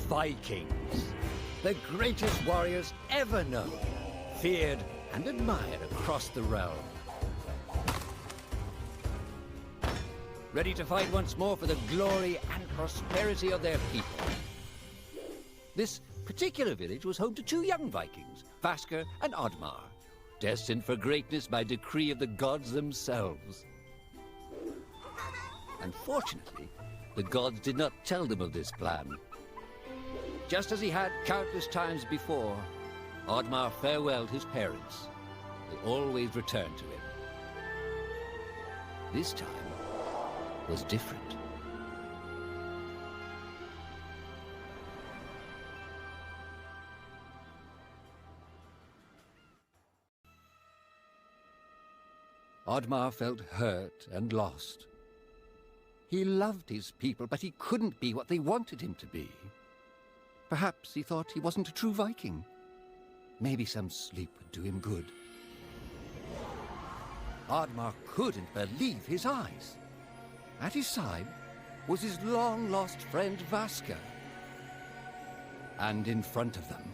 Vikings, the greatest warriors ever known, feared and admired across the realm. Ready to fight once more for the glory and prosperity of their people. This particular village was home to two young Vikings, Vasker and Oddmar, destined for greatness by decree of the gods themselves. Unfortunately, the gods did not tell them of this plan. Just as he had countless times before, Oddmar farewelled his parents. They always returned to him. This time was different. Oddmar felt hurt and lost. He loved his people, but he couldn't be what they wanted him to be. Perhaps he thought he wasn't a true Viking. Maybe some sleep would do him good. Oddmar couldn't believe his eyes. At his side was his long-lost friend Vasker. And in front of them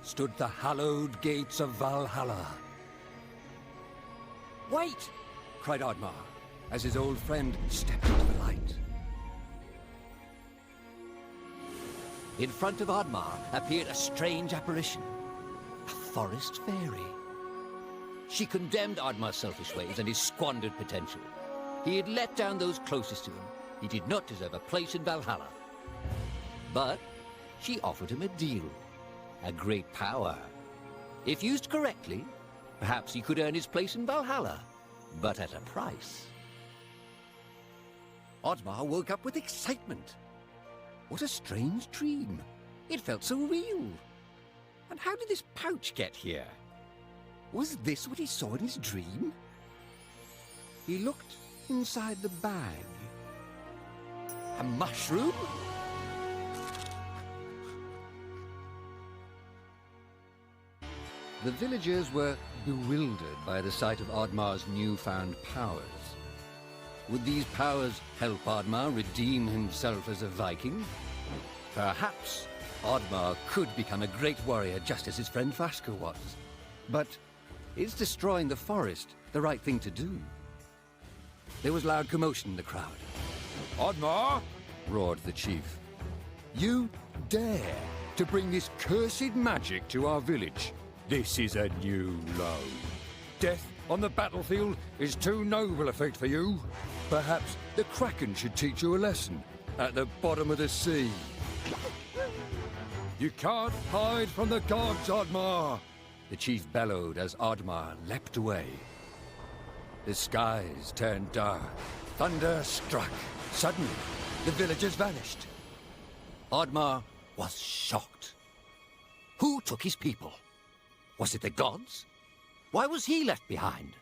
stood the hallowed gates of Valhalla. "Wait!" cried Oddmar, as his old friend stepped into the light. In front of Oddmar appeared a strange apparition, a forest fairy. She condemned Oddmar's selfish ways and his squandered potential. He had let down those closest to him. He did not deserve a place in Valhalla. But she offered him a deal, a great power. If used correctly, perhaps he could earn his place in Valhalla, but at a price. Oddmar woke up with excitement. What a strange dream. It felt so real. And how did this pouch get here? Was this what he saw in his dream? He looked inside the bag. A mushroom? The villagers were bewildered by the sight of Oddmar's newfound powers. Would these powers help Oddmar redeem himself as a Viking? Perhaps Oddmar could become a great warrior just as his friend Vasker was. But is destroying the forest the right thing to do? There was loud commotion in the crowd. "Oddmar!" roared the chief. "You dare to bring this cursed magic to our village? This is a new low. Death on the battlefield is too noble a fate for you. Perhaps the Kraken should teach you a lesson at the bottom of the sea. You can't hide from the gods, Oddmar!" The chief bellowed as Oddmar leapt away. The skies turned dark. Thunder struck. Suddenly, the villagers vanished. Oddmar was shocked. Who took his people? Was it the gods? Why was he left behind?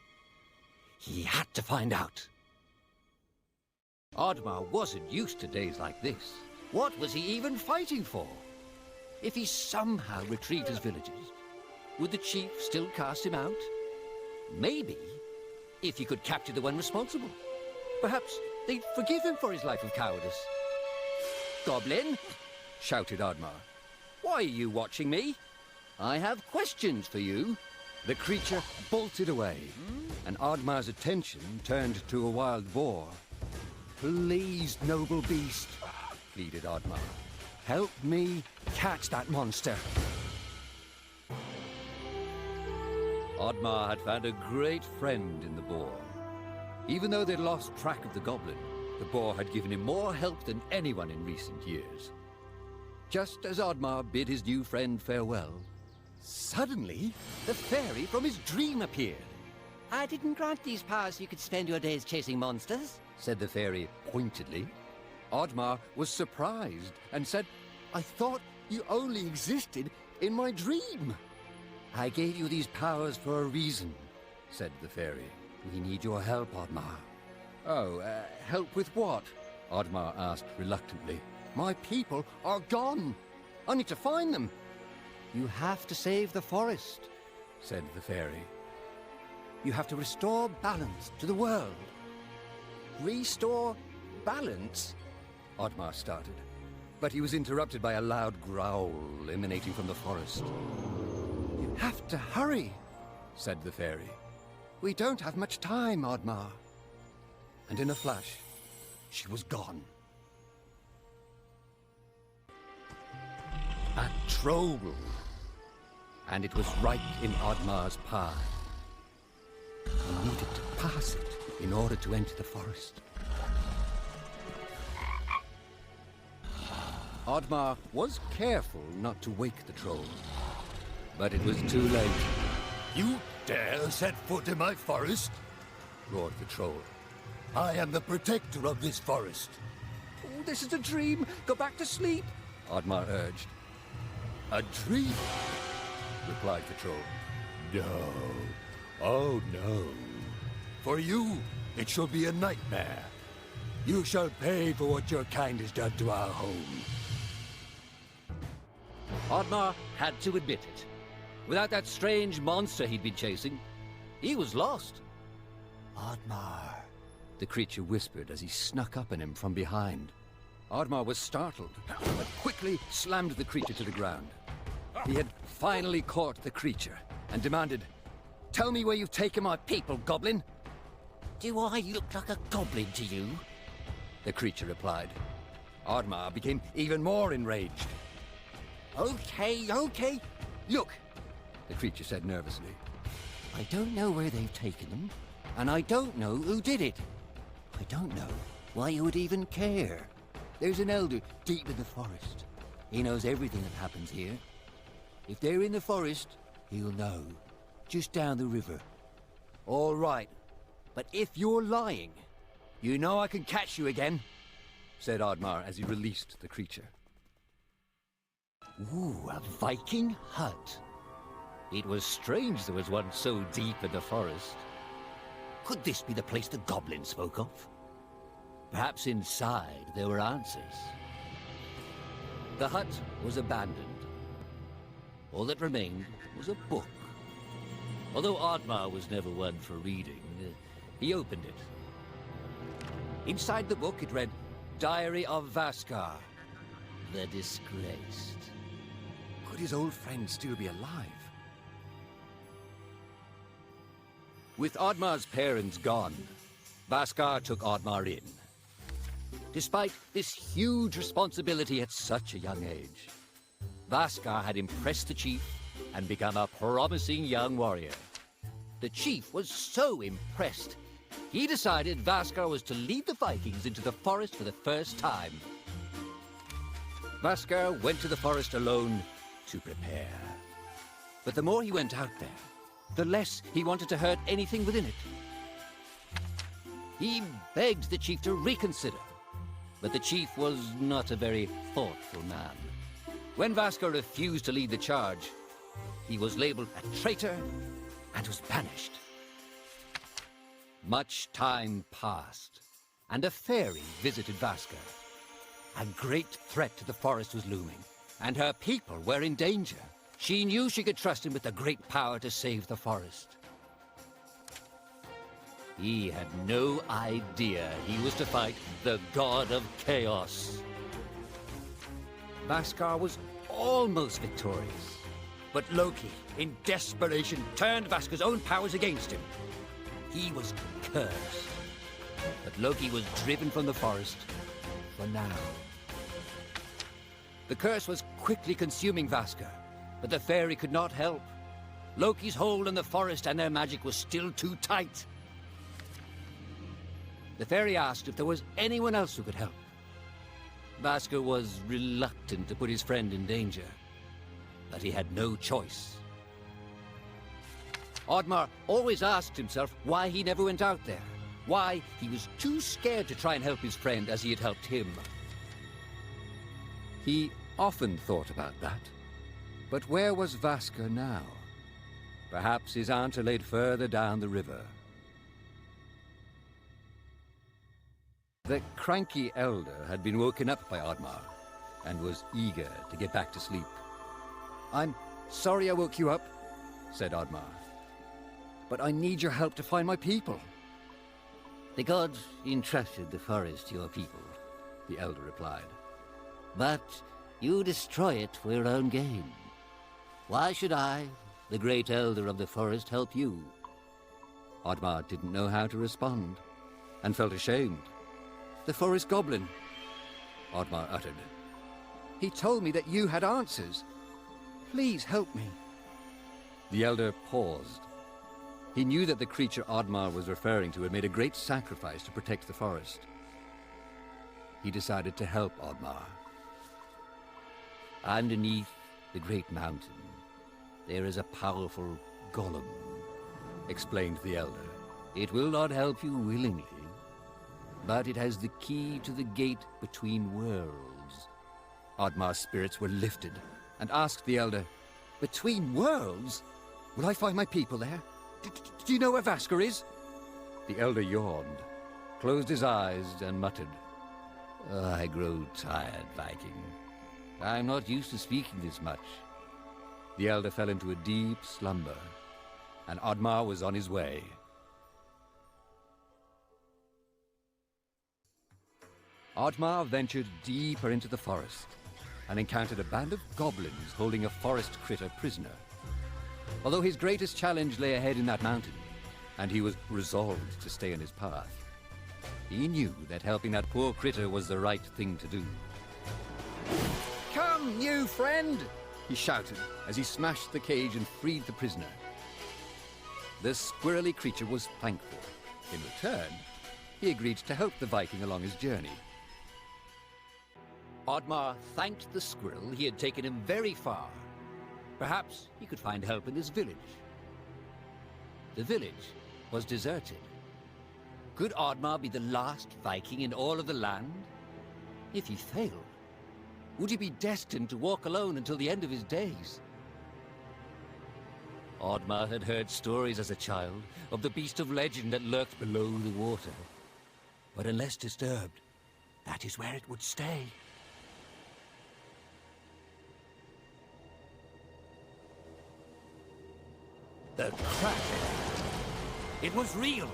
He had to find out. Oddmar wasn't used to days like this. What was he even fighting for? If he somehow retrieved his villagers, would the chief still cast him out? Maybe, if he could capture the one responsible. Perhaps they'd forgive him for his life of cowardice. "Goblin!" shouted Oddmar. "Why are you watching me? I have questions for you." The creature bolted away, and Oddmar's attention turned to a wild boar. "Please, noble beast," pleaded Oddmar. "Help me catch that monster." Oddmar had found a great friend in the boar. Even though they'd lost track of the goblin, the boar had given him more help than anyone in recent years. Just as Oddmar bid his new friend farewell, suddenly the fairy from his dream appeared. "I didn't grant these powers so you could spend your days chasing monsters," said the fairy pointedly. Oddmar was surprised and said, "I thought you only existed in my dream." "I gave you these powers for a reason," said the fairy. "We need your help, Oddmar." "Oh, help with what?" Oddmar asked reluctantly. "My people are gone. I need to find them." "You have to save the forest," said the fairy. "You have to restore balance to the world." "Restore balance?" Oddmar started. But he was interrupted by a loud growl emanating from the forest. "You have to hurry," said the fairy. "We don't have much time, Oddmar." And in a flash, she was gone. A troll! And it was right in Oddmar's path. He needed to pass it in order to enter the forest. Oddmar was careful not to wake the troll, but it was too late. You dare set foot in my forest? Roared the troll. I am the protector of this forest. "Oh, this is a dream. Go back to sleep," Oddmar urged. A dream? Replied the troll. No. Oh, no. For you, it shall be a nightmare. You shall pay for what your kind has done to our home. Oddmar had to admit it. Without that strange monster he'd been chasing, he was lost. Oddmar. The creature whispered as he snuck up on him from behind. Oddmar was startled, but quickly slammed the creature to the ground. He had finally caught the creature and demanded, "Tell me where you've taken my people, goblin." "Do I look like a goblin to you?" the creature replied. Oddmar became even more enraged. Okay. Look, the creature said nervously. "I don't know where they've taken them, and I don't know who did it. I don't know why you would even care. There's an elder deep in the forest. He knows everything that happens here. If they're in the forest, he'll know. Just down the river." "All right, but if you're lying, you know I can catch you again," said Oddmar as he released the creature. Ooh, a Viking hut. It was strange there was one so deep in the forest. Could this be the place the goblin spoke of? Perhaps inside there were answers. The hut was abandoned. All that remained was a book. Although Oddmar was never one for reading, he opened it. Inside the book it read, "Diary of Vaskar, the Disgraced." Could his old friend still be alive? With Oddmar's parents gone, Vaskar took Oddmar in. Despite this huge responsibility at such a young age, Vaskar had impressed the chief and become a promising young warrior. The chief was so impressed, he decided Vaskar was to lead the Vikings into the forest for the first time. Vaskar went to the forest alone to prepare. But the more he went out there, the less he wanted to hurt anything within it. He begged the chief to reconsider, but the chief was not a very thoughtful man. When Vaskar refused to lead the charge, he was labeled a traitor and was banished. Much time passed, and a fairy visited Vaskar. A great threat to the forest was looming, and her people were in danger. She knew she could trust him with the great power to save the forest. He had no idea he was to fight the god of chaos. Vaskar was almost victorious, but Loki, in desperation, turned Vaskar's own powers against him. He was cursed, but Loki was driven from the forest for now. The curse was quickly consuming Vaskar, but the fairy could not help. Loki's hold on the forest and their magic was still too tight. The fairy asked if there was anyone else who could help. Vaskar was reluctant to put his friend in danger, but he had no choice. Oddmar always asked himself why he never went out there, why he was too scared to try and help his friend as he had helped him. He often thought about that. But where was Vaskar now? Perhaps his aunt laid further down the river. The cranky elder had been woken up by Oddmar and was eager to get back to sleep. "I'm sorry I woke you up," said Oddmar, "but I need your help to find my people." "The gods entrusted the forest to your people," the elder replied. But you destroy it for your own gain. Why should I, the great elder of the forest, help you? Oddmar didn't know how to respond, and felt ashamed. The forest goblin, Oddmar uttered. He told me that you had answers. Please help me. The elder paused. He knew that the creature Oddmar was referring to had made a great sacrifice to protect the forest. He decided to help Oddmar. Underneath the great mountain, there is a powerful golem, explained the elder. It will not help you willingly, but it has the key to the gate between worlds. Oddmar's spirits were lifted, and asked the elder, "Between worlds? Will I find my people there? Do you know where Vasker is?" The elder yawned, closed his eyes, and muttered, I grow tired, Viking. I'm not used to speaking this much. The elder fell into a deep slumber, and Oddmar was on his way. Oddmar ventured deeper into the forest and encountered a band of goblins holding a forest critter prisoner. Although his greatest challenge lay ahead in that mountain, and he was resolved to stay on his path, he knew that helping that poor critter was the right thing to do. "Come, new friend!" he shouted as he smashed the cage and freed the prisoner. The squirrely creature was thankful. In return, he agreed to help the Viking along his journey. Oddmar thanked the squirrel. He had taken him very far. Perhaps he could find help in this village. The village was deserted. Could Oddmar be the last Viking in all of the land? If he failed, would he be destined to walk alone until the end of his days? Oddmar had heard stories as a child of the beast of legend that lurked below the water. But unless disturbed, that is where it would stay. The crack. It was real.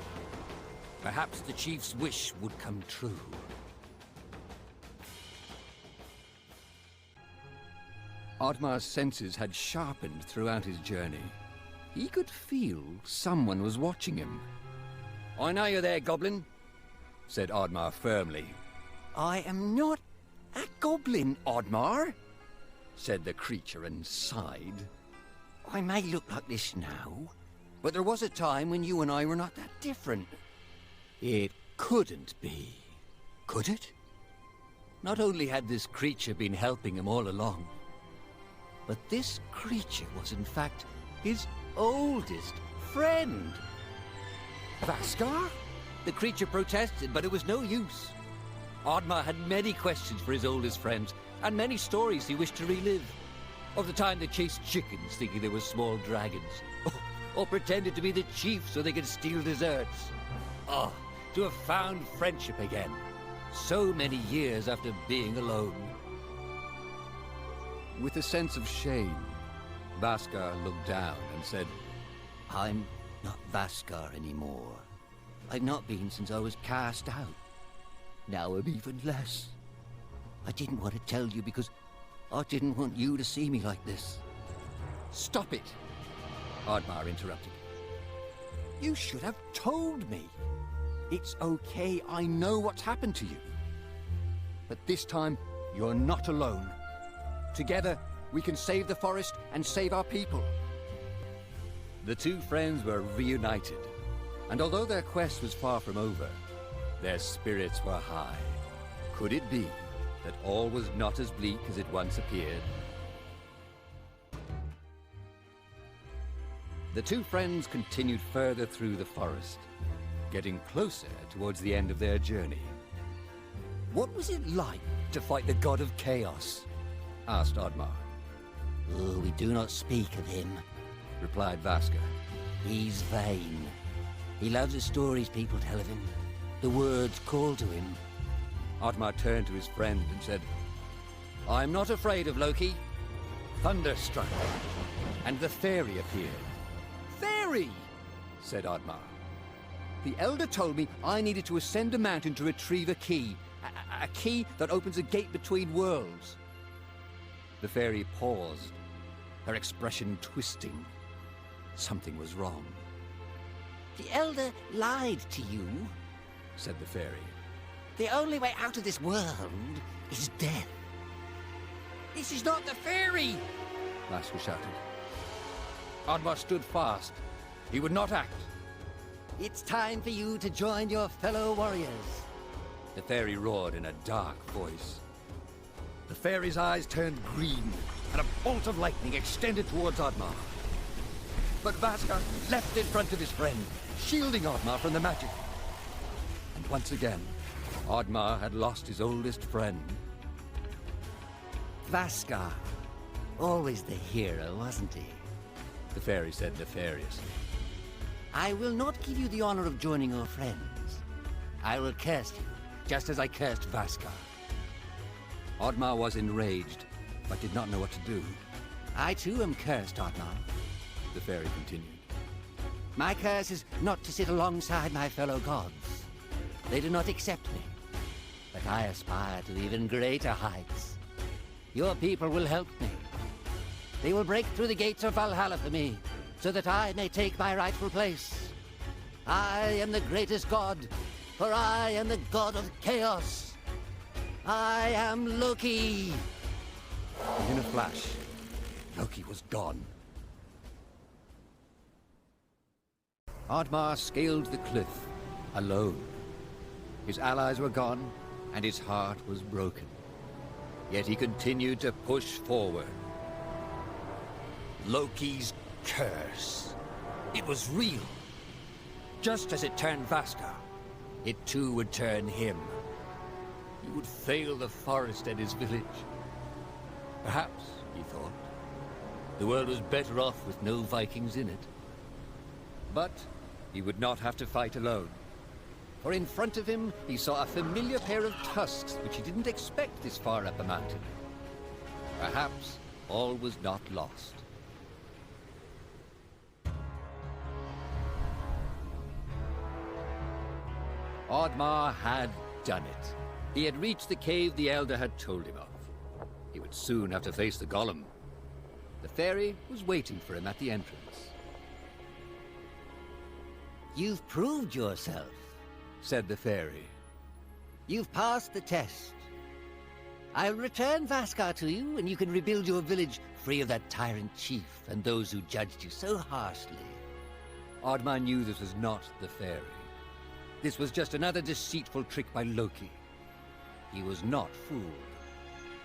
Perhaps the chief's wish would come true. Oddmar's senses had sharpened throughout his journey. He could feel someone was watching him. "I know you're there, goblin," said Oddmar firmly. "I am not a goblin, Oddmar," said the creature and sighed. "I may look like this now, but there was a time when you and I were not that different." It couldn't be, could it? Not only had this creature been helping him all along, but this creature was in fact his oldest friend. Vasker? The creature protested, but it was no use. Oddmar had many questions for his oldest friends, and many stories he wished to relive. Of the time they chased chickens thinking they were small dragons, or pretended to be the chief so they could steal desserts. Oh, to have found friendship again, so many years after being alone. With a sense of shame, Vasker looked down and said, I'm not Vasker anymore. I've not been since I was cast out. Now I'm even less. I didn't want to tell you because I didn't want you to see me like this. "Stop it!" Oddmar interrupted. "You should have told me. It's okay, I know what's happened to you. But this time, you're not alone. Together, we can save the forest and save our people." The two friends were reunited, and although their quest was far from over, their spirits were high. Could it be that all was not as bleak as it once appeared? The two friends continued further through the forest, getting closer towards the end of their journey. "What was it like to fight the god of chaos?" asked Oddmar. Oh, we do not speak of him, replied Vasker. He's vain. He loves the stories people tell of him, the words called to him. Oddmar turned to his friend and said, "I'm not afraid of Loki." Thunder struck, and the fairy appeared. "Fairy!" said Oddmar. "The elder told me I needed to ascend a mountain to retrieve a key, A key that opens a gate between worlds. The fairy paused, her expression twisting. Something was wrong. The Elder lied to you, said the fairy. The only way out of this world is death. This is not the fairy! Vasca shouted. Oddmar stood fast. He would not act. It's time for you to join your fellow warriors. The fairy roared in a dark voice. The fairy's eyes turned green, and a bolt of lightning extended towards Oddmar. But Vasca leapt in front of his friend, shielding Oddmar from the magic. And once again, Oddmar had lost his oldest friend. Vasca. Always the hero, wasn't he? The fairy said nefariously. I will not give you the honor of joining your friends. I will curse you, just as I cursed Vasca. Oddmar was enraged, but did not know what to do. I too am cursed, Oddmar. The fairy continued. My curse is not to sit alongside my fellow gods. They do not accept me. But I aspire to even greater heights. Your people will help me. They will break through the gates of Valhalla for me, so that I may take my rightful place. I am the greatest god, for I am the god of chaos. I am Loki. And in a flash, Loki was gone. Oddmar scaled the cliff, alone. His allies were gone, and his heart was broken. Yet he continued to push forward. Loki's curse. It was real. Just as it turned Vasca, it too would turn him. He would fail the forest and his village. Perhaps, he thought, the world was better off with no Vikings in it. But he would not have to fight alone. For in front of him, he saw a familiar pair of tusks which he didn't expect this far up a mountain. Perhaps all was not lost. Oddmar had done it. He had reached the cave the Elder had told him of. He would soon have to face the golem. The fairy was waiting for him at the entrance. You've proved yourself, said the fairy. You've passed the test. I'll return Vasca to you, and you can rebuild your village free of that tyrant chief and those who judged you so harshly. Oddmar knew this was not the fairy. This was just another deceitful trick by Loki. He was not fooled.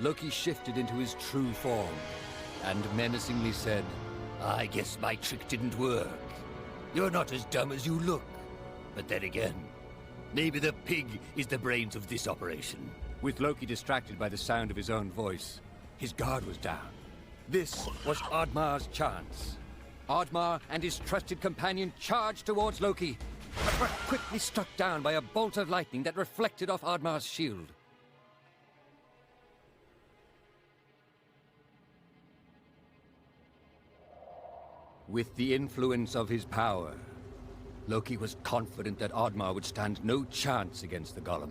Loki shifted into his true form, and menacingly said, I guess my trick didn't work. You're not as dumb as you look. But then again, maybe the pig is the brains of this operation. With Loki distracted by the sound of his own voice, his guard was down. This was Oddmar's chance. Oddmar and his trusted companion charged towards Loki, but were quickly struck down by a bolt of lightning that reflected off Oddmar's shield. With the influence of his power, Loki was confident that Oddmar would stand no chance against the golem.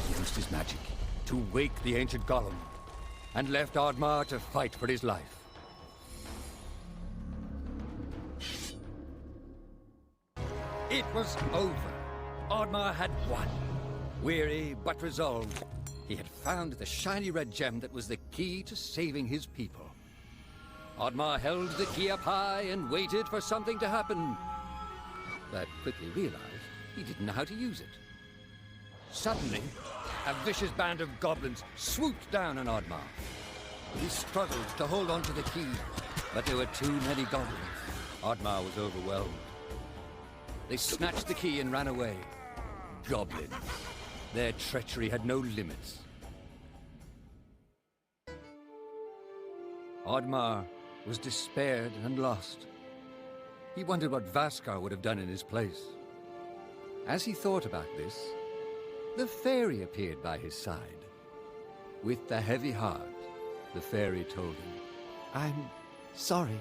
He used his magic to wake the ancient golem, and left Oddmar to fight for his life. It was over. Oddmar had won. Weary but resolved, he had found the shiny red gem that was the key to saving his people. Oddmar held the key up high and waited for something to happen, but quickly realized he didn't know how to use it. Suddenly, a vicious band of goblins swooped down on Oddmar. He struggled to hold on to the key, but there were too many goblins. Oddmar was overwhelmed. They snatched the key and ran away. Goblins. Their treachery had no limits. Oddmar was despaired and lost. He wondered what Vasca would have done in his place. As he thought about this, the fairy appeared by his side. With a heavy heart, the fairy told him, I'm sorry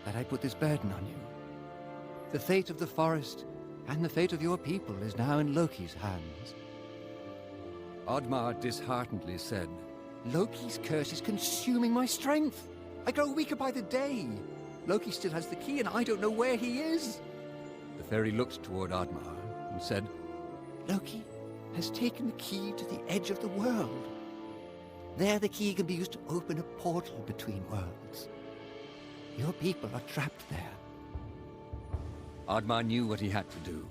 that I put this burden on you. The fate of the forest and the fate of your people is now in Loki's hands. Oddmar disheartenedly said, Loki's curse is consuming my strength. I grow weaker by the day. Loki still has the key and I don't know where he is. The fairy looked toward Oddmar and said, Loki has taken the key to the edge of the world. There the key can be used to open a portal between worlds. Your people are trapped there. Oddmar knew what he had to do.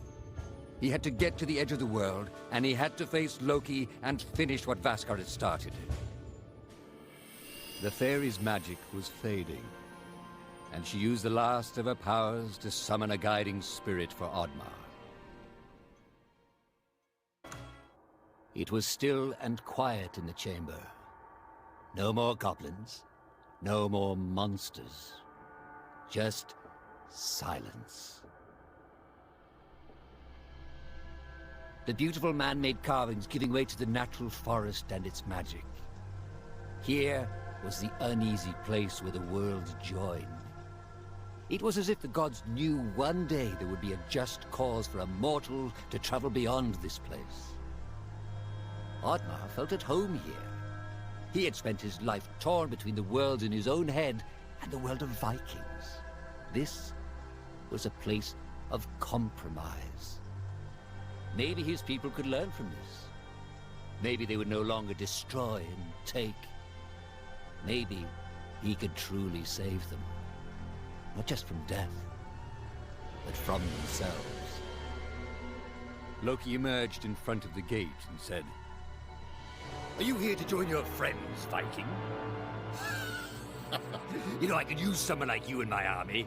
He had to get to the edge of the world, and he had to face Loki and finish what Vaskar had started. The fairy's magic was fading, and she used the last of her powers to summon a guiding spirit for Oddmar. It was still and quiet in the chamber. No more goblins, no more monsters, just silence. The beautiful man-made carvings giving way to the natural forest and its magic. Here was the uneasy place where the worlds joined. It was as if the gods knew one day there would be a just cause for a mortal to travel beyond this place. Oddmar felt at home here. He had spent his life torn between the worlds in his own head and the world of Vikings. This was a place of compromise. Maybe his people could learn from this. Maybe they would no longer destroy and take. Maybe he could truly save them. Not just from death, but from themselves. Loki emerged in front of the gate and said, Are you here to join your friends, Viking? You know, I could use someone like you in my army.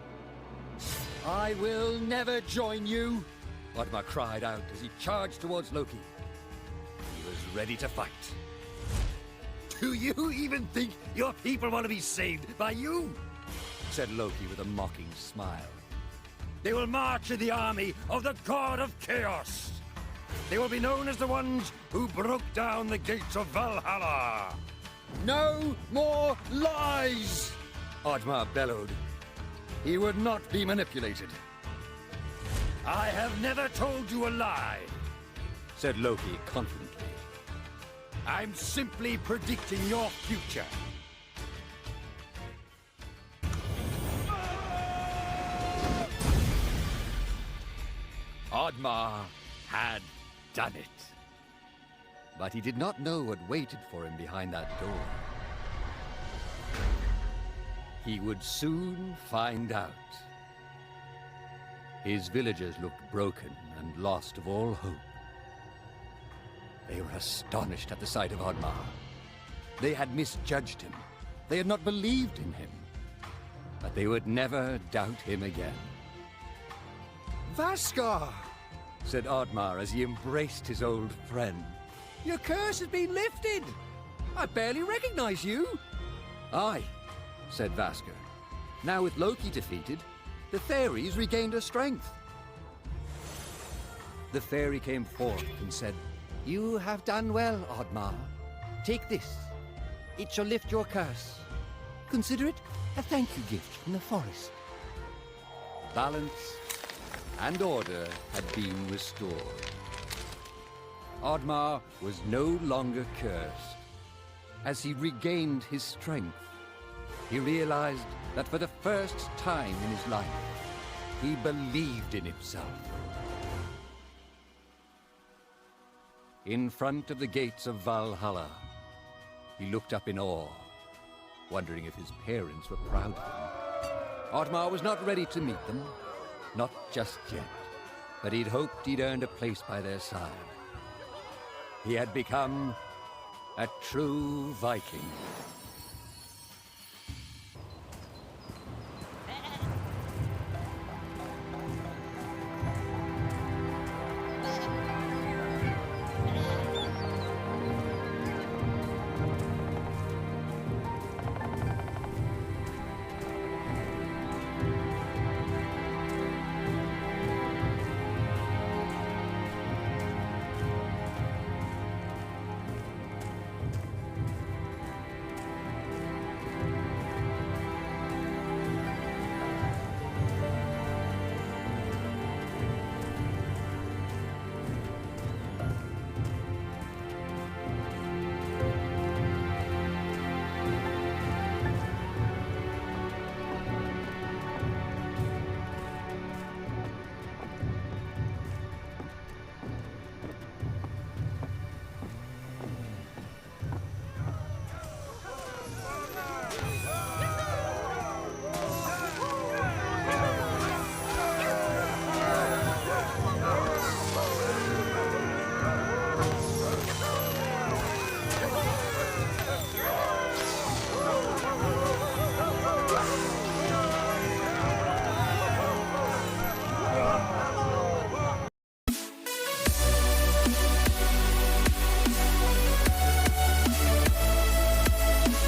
I will never join you, Oddmar cried out as he charged towards Loki. He was ready to fight. Do you even think your people want to be saved by you? Said Loki with a mocking smile. They will march in the army of the god of chaos. They will be known as the ones who broke down the gates of Valhalla. No more lies! Oddmar bellowed. He would not be manipulated. I have never told you a lie, said Loki confidently. I'm simply predicting your future. Oddmar had done it. But he did not know what waited for him behind that door. He would soon find out. His villagers looked broken and lost of all hope. They were astonished at the sight of Oddmar. They had misjudged him. They had not believed in him. But they would never doubt him again. Vaskar, said Oddmar as he embraced his old friend. Your curse has been lifted. I barely recognize you. Aye, said Vaskar. Now with Loki defeated, the fairies regained her strength. The fairy came forth and said, You have done well, Oddmar. Take this. It shall lift your curse. Consider it a thank you gift from the forest. Balance and order had been restored. Oddmar was no longer cursed. As he regained his strength, he realized that for the first time in his life, he believed in himself. In front of the gates of Valhalla, he looked up in awe, wondering if his parents were proud of him. Oddmar was not ready to meet them, not just yet, but he'd hoped he'd earned a place by their side. He had become a true Viking.